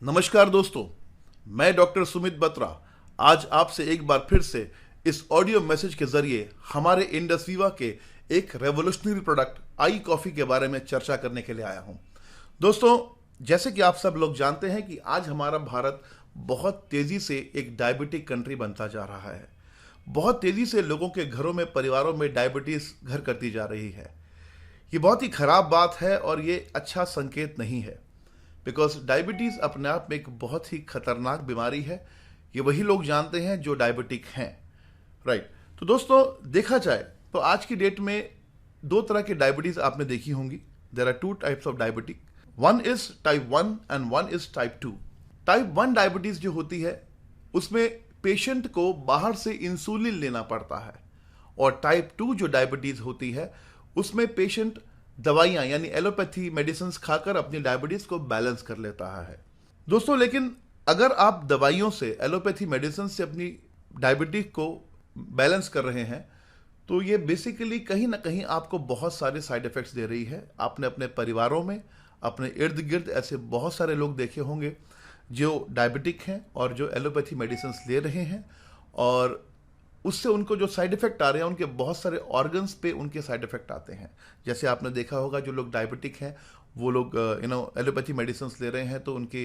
नमस्कार दोस्तों, मैं डॉक्टर सुमित बत्रा आज आपसे एक बार फिर से इस ऑडियो मैसेज के जरिए हमारे इंडस्वीवा के एक रेवोल्यूशनरी प्रोडक्ट आई कॉफ़ी के बारे में चर्चा करने के लिए आया हूं। दोस्तों, जैसे कि आप सब लोग जानते हैं कि आज हमारा भारत बहुत तेज़ी से एक डायबिटिक कंट्री बनता जा रहा है। बहुत तेज़ी से लोगों के घरों में, परिवारों में डायबिटीज़ घर करती जा रही है। ये बहुत ही ख़राब बात है और ये अच्छा संकेत नहीं है, बिकॉज डायबिटीज़ अपने आप में एक बहुत ही खतरनाक बीमारी है। ये वही लोग जानते हैं जो डायबिटिक हैं, राइट। तो दोस्तों, देखा जाए तो आज की डेट में दो तरह की डायबिटीज़ आपने देखी होंगी। There are two types of diabetic, one is type 1 and one is type 2। Type 1 diabetes जो होती है उसमें पेशेंट को बाहर से इंसुलिन लेना पड़ता है, और टाइप 2 जो डायबिटीज़ होती है उसमें पेशेंट दवाइयाँ यानी एलोपैथी मेडिसिन खाकर अपनी डायबिटीज़ को बैलेंस कर लेता है। दोस्तों, लेकिन अगर आप दवाइयों से, एलोपैथी मेडिसिन से अपनी डायबिटीज़ को बैलेंस कर रहे हैं तो ये बेसिकली कहीं ना कहीं आपको बहुत सारे साइड इफ़ेक्ट्स दे रही है। आपने अपने परिवारों में, अपने इर्द गिर्द ऐसे बहुत सारे लोग देखे होंगे जो डायबिटिक हैं और जो एलोपैथी मेडिसिन ले रहे हैं, और उससे उनको जो साइड इफ़ेक्ट आ रहे हैं उनके बहुत सारे ऑर्गन्स पे उनके साइड इफ़ेक्ट आते हैं। जैसे आपने देखा होगा, जो लोग डायबिटिक हैं वो लोग एलोपैथी मेडिसिन ले रहे हैं तो उनके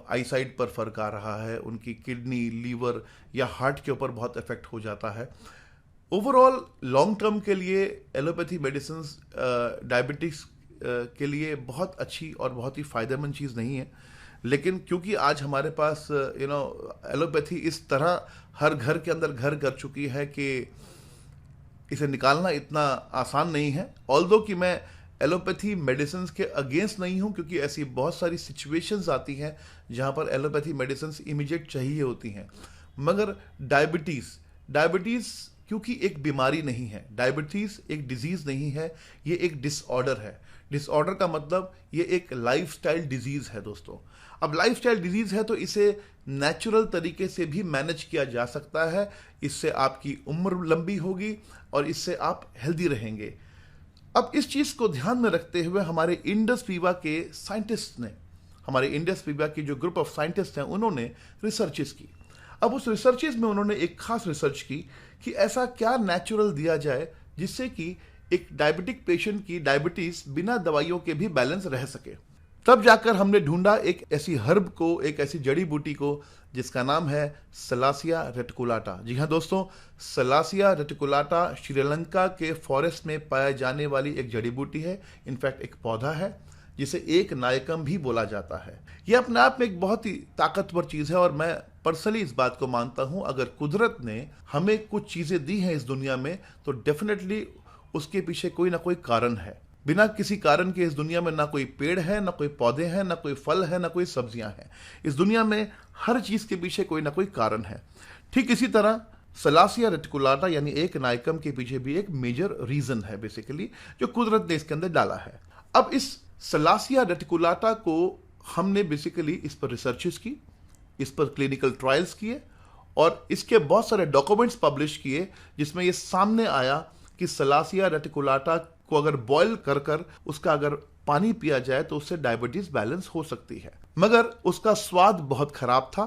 आई साइड पर फ़र्क आ रहा है, उनकी किडनी, लीवर या हार्ट के ऊपर बहुत इफेक्ट हो जाता है। ओवरऑल लॉन्ग टर्म के लिए एलोपैथी मेडिसिन डायबिटिक्स के लिए बहुत अच्छी और बहुत ही फ़ायदेमंद चीज़ नहीं है। लेकिन क्योंकि आज हमारे पास एलोपैथी इस तरह हर घर के अंदर घर कर चुकी है कि इसे निकालना इतना आसान नहीं है। ऑल्दो कि मैं एलोपैथी मेडिसिन के अगेंस्ट नहीं हूं, क्योंकि ऐसी बहुत सारी सिचुएशंस आती हैं जहां पर एलोपैथी मेडिसिन इमीडिएट चाहिए होती हैं, मगर डायबिटीज़ क्योंकि एक बीमारी नहीं है, डायबिटीज़ एक डिजीज़ नहीं है, ये एक डिसऑर्डर है। डिसऑर्डर का मतलब ये एक लाइफस्टाइल डिजीज़ है दोस्तों। अब लाइफस्टाइल डिजीज़ है तो इसे नेचुरल तरीके से भी मैनेज किया जा सकता है। इससे आपकी उम्र लंबी होगी और इससे आप हेल्दी रहेंगे। अब इस चीज़ को ध्यान में रखते हुए हमारे इंडस्वीवा के साइंटिस्ट ने, हमारे इंडस्वीवा की जो ग्रुप ऑफ साइंटिस्ट हैं, उन्होंने रिसर्चेस की। अब उस रिसर्चेस में उन्होंने एक खास रिसर्च की कि ऐसा क्या नेचुरल दिया जाए जिससे कि एक डायबिटिक पेशेंट की डायबिटीज़ बिना दवाइयों के भी बैलेंस रह सके। तब जाकर हमने ढूंढा एक ऐसी हर्ब को, एक ऐसी जड़ी बूटी को जिसका नाम है सलासिया रेटिकुलाटा। जी हाँ दोस्तों, सलासिया रेटिकुलाटा श्रीलंका के फॉरेस्ट में पाए जाने वाली एक जड़ी बूटी है। इनफैक्ट एक पौधा है जिसे एक नायकम भी बोला जाता है। यह अपने आप में एक बहुत ही ताकतवर चीज़ है, और मैं पर्सनली इस बात को मानता हूँ, अगर कुदरत ने हमें कुछ चीज़ें दी हैं इस दुनिया में तो डेफिनेटली उसके पीछे कोई ना कोई कारण है। बिना किसी कारण के इस दुनिया में ना कोई पेड़ है, ना कोई पौधे हैं, ना कोई फल है, ना कोई सब्जियां हैं। इस दुनिया में हर चीज़ के पीछे कोई ना कोई कारण है। ठीक इसी तरह सलासिया रेटिकुलाटा यानी एक नायकम के पीछे भी एक मेजर रीज़न है बेसिकली, जो कुदरत ने इसके अंदर डाला है। अब इस सलासिया रेटिकुलाटा को हमने बेसिकली इस पर रिसर्चेस की, इस पर क्लिनिकल ट्रायल्स किए और इसके बहुत सारे डॉक्यूमेंट्स पब्लिश किए, जिसमें ये सामने आया कि सलासिया रेटिकुलाटा को अगर बॉयल कर कर उसका अगर पानी पिया जाए तो उससे डायबिटीज बैलेंस हो सकती है। मगर उसका स्वाद बहुत खराब था।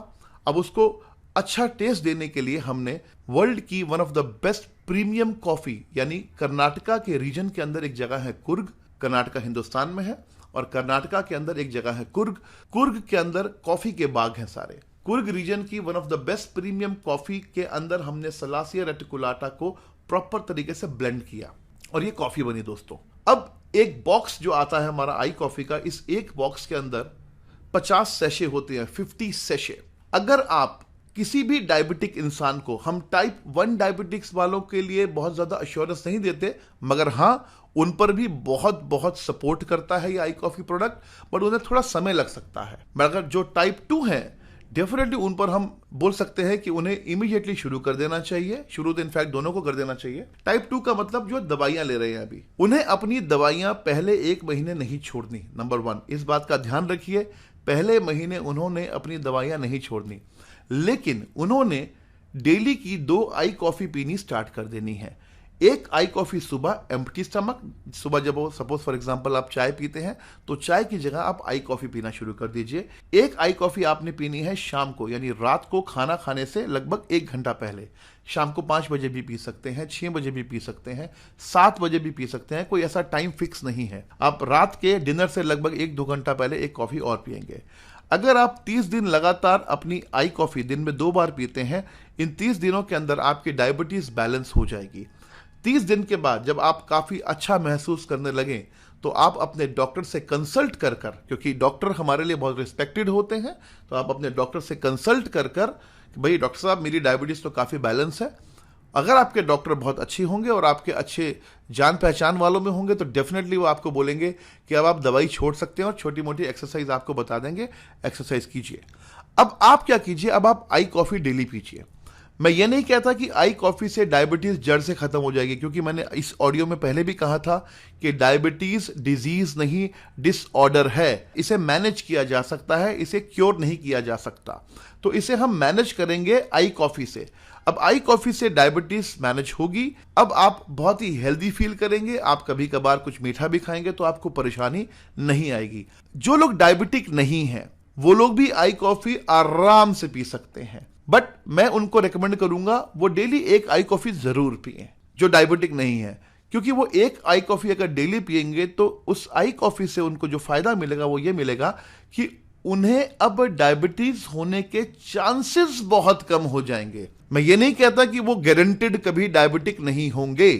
अब उसको अच्छा टेस्ट देने के लिए हमने वर्ल्ड की one of the best premium coffee, यानी कर्नाटका के रीजन के अंदर एक जगह है कुर्ग, कर्नाटका हिंदुस्तान में है, और कर्नाटका के अंदर एक जगह है कुर्ग। कुर्ग के अंदर कॉफी के बाग हैं सारे। कुर्ग रीजन की one of the best premium coffee के अंदर हमने सलासिया रेटिकुलाटा को प्रॉपर तरीके से ब्लेंड किया और ये कॉफी बनी दोस्तों। अब एक बॉक्स जो आता है हमारा आई कॉफी का, इस एक बॉक्स के अंदर 50 सैशे होते हैं, 50 सैशे। अगर आप किसी भी डायबिटिक इंसान को, हम टाइप 1 डायबिटिक्स वालों के लिए बहुत ज्यादा अश्योरेंस नहीं देते, मगर हाँ उन पर भी बहुत बहुत सपोर्ट करता है ये आई कॉफी प्रोडक्ट, बट उन्हें थोड़ा समय लग सकता है। मगर जो टाइप 2 है डेफिनेटली उन पर हम बोल सकते हैं कि उन्हें इमीडिएटली शुरू कर देना चाहिए। शुरू तो इनफैक्ट दोनों को कर देना चाहिए। टाइप 2 का मतलब जो दवाइयां ले रहे हैं अभी, उन्हें अपनी दवाइयां पहले 1 महीने नहीं छोड़नी। नंबर 1 इस बात का ध्यान रखिए, पहले महीने उन्होंने अपनी दवाइयां नहीं छोड़नी, लेकिन उन्होंने डेली की 2 आई कॉफी पीनी स्टार्ट कर देनी है। एक आई कॉफी सुबह एम्प्टी स्टमक, सुबह जब वो सपोज फॉर एग्जांपल आप चाय पीते हैं तो चाय की जगह आप आई कॉफी पीना शुरू कर दीजिए। एक आई कॉफी आपने पीनी है शाम को, यानी रात को खाना खाने से लगभग 1 घंटा पहले। शाम को 5 बजे भी पी सकते हैं, 6 बजे भी पी सकते हैं, 7 बजे भी पी सकते हैं, कोई ऐसा टाइम फिक्स नहीं है। आप रात के डिनर से लगभग 1-2 घंटा पहले एक कॉफी और पिएंगे। अगर आप 30 दिन लगातार अपनी आई कॉफी दिन में 2 बार पीते हैं, इन 30 दिनों के अंदर आपकी डायबिटीज बैलेंस हो जाएगी। 30 दिन के बाद जब आप काफी अच्छा महसूस करने लगे तो आप अपने डॉक्टर से कंसल्ट कर कर, क्योंकि डॉक्टर हमारे लिए बहुत रिस्पेक्टेड होते हैं, तो आप अपने डॉक्टर से कंसल्ट कर कर भाई डॉक्टर साहब मेरी डायबिटीज तो काफी बैलेंस है। अगर आपके डॉक्टर बहुत अच्छे होंगे और आपके अच्छे जान पहचान वालों में होंगे तो डेफिनेटली वो आपको बोलेंगे कि अब आप दवाई छोड़ सकते हैं और छोटी मोटी एक्सरसाइज आपको बता देंगे, एक्सरसाइज कीजिए। अब आप क्या कीजिए, अब आप आई कॉफी डेली पीजिए। मैं ये नहीं कहता कि आई कॉफी से डायबिटीज जड़ से खत्म हो जाएगी, क्योंकि मैंने इस ऑडियो में पहले भी कहा था कि डायबिटीज डिजीज नहीं, डिसऑर्डर है। इसे मैनेज किया जा सकता है, इसे क्योर नहीं किया जा सकता। तो इसे हम मैनेज करेंगे आई कॉफी से। अब आई कॉफी से डायबिटीज मैनेज होगी। अब आप बहुत ही हेल्दी फील करेंगे। आप कभी कभार कुछ मीठा भी खाएंगे तो आपको परेशानी नहीं आएगी। जो लोग डायबिटिक नहीं हैं वो लोग भी आई कॉफी आराम से पी सकते हैं, बट मैं उनको रेकमेंड करूंगा वो डेली एक आई कॉफी जरूर पिएं, जो डायबिटिक नहीं है। क्योंकि वो एक आई कॉफी अगर डेली पिएंगे तो उस आई कॉफी से उनको जो फायदा मिलेगा वो ये मिलेगा कि उन्हें अब डायबिटीज होने के चांसेस बहुत कम हो जाएंगे। मैं ये नहीं कहता कि वो गारंटेड कभी डायबिटिक नहीं होंगे,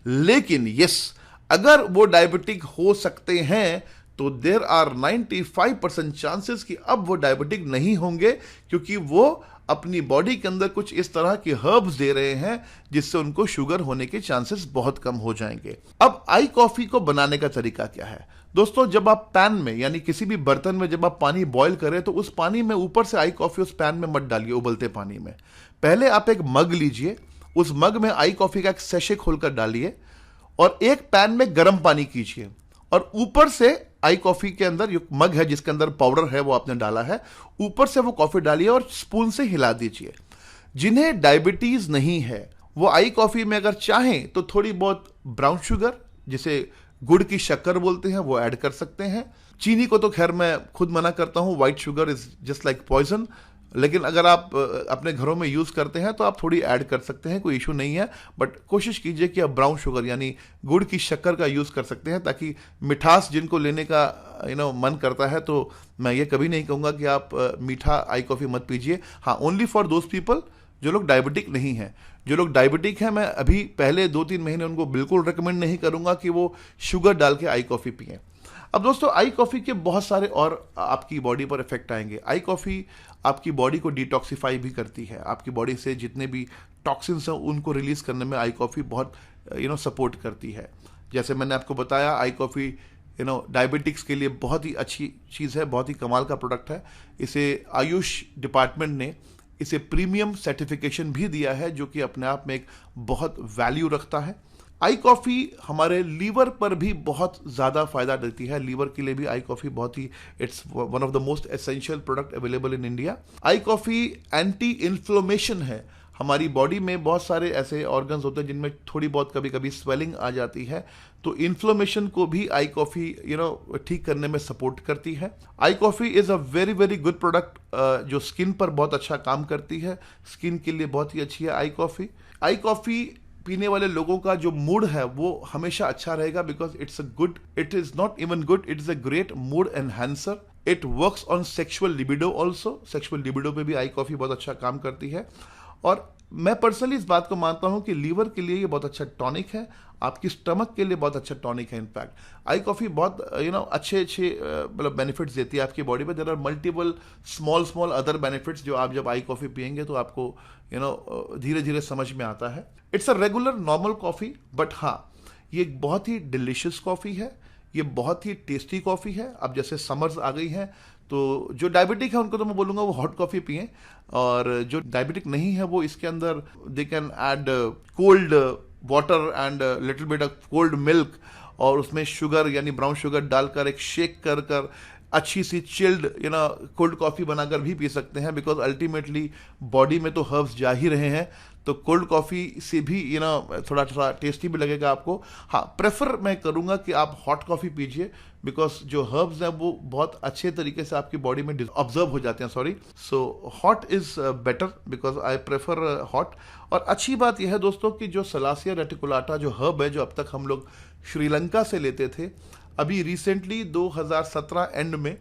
लेकिन यस, अगर वो डायबिटिक हो सकते हैं तो देयर आर 95% चांसेस कि अब वो डायबिटिक नहीं होंगे, क्योंकि वो अपनी बॉडी के अंदर कुछ इस तरह के हर्ब्स दे रहे हैं जिससे उनको शुगर होने के चांसेस बहुत कम हो जाएंगे। अब आई कॉफी को बनाने का तरीका क्या है दोस्तों? जब आप पैन में यानी किसी भी बर्तन में जब आप पानी बॉईल करें तो उस पानी में ऊपर से आई कॉफी उस पैन में मत डालिए, उबलते पानी में। पहले आप एक मग लीजिए, उस मग में आई कॉफी का एक सैशे खोलकर डालिए और एक पैन में गर्म पानी कीजिए और ऊपर से आई कॉफी के अंदर जो मग है जिसके अंदर पाउडर है वो आपने डाला है, ऊपर से वो कॉफी डालिए और स्पून से हिला दीजिए। जिन्हें डायबिटीज नहीं है वो आई कॉफी में अगर चाहें तो थोड़ी बहुत ब्राउन शुगर, जिसे गुड़ की शक्कर बोलते हैं, वो ऐड कर सकते हैं। चीनी को तो खैर मैं खुद मना करता हूं, white sugar is just like poison. लेकिन अगर आप अपने घरों में यूज करते हैं तो आप थोड़ी ऐड कर सकते हैं, कोई इशू नहीं है। बट कोशिश कीजिए कि आप ब्राउन शुगर यानी गुड़ की शक्कर का यूज कर सकते हैं, ताकि मिठास जिनको लेने का मन करता है, तो मैं ये कभी नहीं कहूंगा कि आप मीठा आई कॉफी मत पीजिए। हाँ, ओनली फॉर दोज पीपल जो लोग डायबिटिक नहीं हैं। जो लोग डायबिटिक हैं, मैं अभी पहले 2-3 महीने उनको बिल्कुल रिकमेंड नहीं करूंगा कि वो शुगर डाल के आई कॉफी पिएं। अब दोस्तों, आई कॉफी के बहुत सारे और आपकी बॉडी पर इफेक्ट आएंगे। आई कॉफी आपकी बॉडी को डिटॉक्सिफाई भी करती है। आपकी बॉडी से जितने भी टॉक्सिन्स हैं उनको रिलीज करने में आई कॉफी बहुत सपोर्ट करती है। जैसे मैंने आपको बताया, आई कॉफी डायबिटिक्स के लिए बहुत ही अच्छी चीज़ है, बहुत ही कमाल का प्रोडक्ट है। इसे आयुष डिपार्टमेंट ने इसे प्रीमियम सर्टिफिकेशन भी दिया है, जो कि अपने आप में एक बहुत वैल्यू रखता है। आई कॉफ़ी हमारे लीवर पर भी बहुत ज़्यादा फायदा देती है। लीवर के लिए भी आई कॉफ़ी बहुत ही, it's one of the most essential product available in India. आई कॉफ़ी एंटी इन्फ्लेमेशन है। हमारी बॉडी में बहुत सारे ऐसे ऑर्गन्स होते हैं जिनमें थोड़ी बहुत कभी कभी स्वेलिंग आ जाती है, तो इन्फ्लेमेशन को भी आई कॉफ़ी ठीक करने में सपोर्ट करती है। I coffee is a very very good product जो स्किन पर बहुत अच्छा काम करती है। स्किन के लिए बहुत ही अच्छी है आई कॉफ़ी। आई कॉफ़ी पीने वाले लोगों का जो मूड है वो हमेशा अच्छा रहेगा, because it is not even good, it is a great mood enhancer. It works on sexual libido also. Sexual libido पे भी आई कॉफी बहुत अच्छा काम करती है। और मैं पर्सनली इस बात को मानता हूं कि लीवर के लिए ये बहुत अच्छा टॉनिक है, आपकी स्टमक के लिए बहुत अच्छा टॉनिक है। इनफैक्ट आई कॉफी बहुत अच्छे मतलब बेनिफिट्स देती है आपकी बॉडी पे। There are multiple small other benefits जो आप जब आई कॉफी पियेंगे तो आपको धीरे धीरे समझ में आता है। It's a regular normal coffee, but हाँ, ये एक बहुत ही डिलीशियस कॉफी है, ये बहुत ही टेस्टी कॉफी है। अब जैसे समर्स आ गई हैं तो जो डायबिटिक है उनको तो मैं बोलूँगा वो हॉट कॉफ़ी पिएं, और जो डायबिटिक नहीं है वो इसके अंदर they can add cold water and little bit of cold milk, और उसमें शुगर यानी ब्राउन शुगर डालकर एक शेक कर अच्छी सी चिल्ड कोल्ड कॉफ़ी बनाकर भी पी सकते हैं, बिकॉज अल्टीमेटली बॉडी में तो हर्ब्स जा ही रहे हैं, तो कोल्ड कॉफ़ी से भी थोड़ा थोड़ा टेस्टी भी लगेगा आपको। हाँ, प्रेफर मैं करूँगा कि आप हॉट कॉफ़ी पीजिए, बिकॉज जो हर्ब्स हैं वो बहुत अच्छे तरीके से आपकी बॉडी में ऑब्जर्व हो जाते हैं, sorry. So hot is better, because I prefer hot. और अच्छी बात यह है दोस्तों कि जो सलासिया रेटिकुलाटा जो हर्ब है, जो अब तक हम लोग श्रीलंका से लेते थे, अभी रिसेंटली 2017 एंड में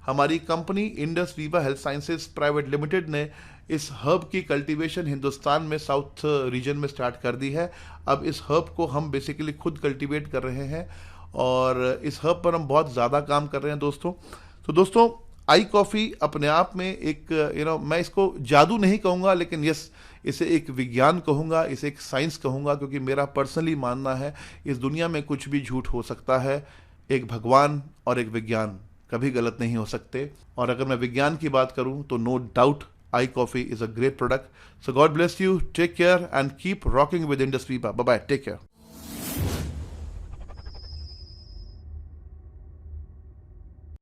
हमारी company Indus Viva health sciences private limited ने इस हर्ब की कल्टीवेशन हिंदुस्तान में साउथ रीजन में स्टार्ट कर दी है। अब इस हर्ब को हम बेसिकली खुद कल्टीवेट कर रहे हैं और इस हर्ब पर हम बहुत ज़्यादा काम कर रहे हैं दोस्तों। तो दोस्तों, आई कॉफ़ी अपने आप में एक मैं इसको जादू नहीं कहूँगा, लेकिन यस, इसे एक विज्ञान कहूँगा, इसे एक साइंस कहूँगा, क्योंकि मेरा पर्सनली मानना है इस दुनिया में कुछ भी झूठ हो सकता है, एक भगवान और एक विज्ञान कभी गलत नहीं हो सकते। और अगर मैं विज्ञान की बात करूं तो no doubt I coffee is a great product. So God bless you, take care and keep rocking with Indus Viva. Bye bye, take care.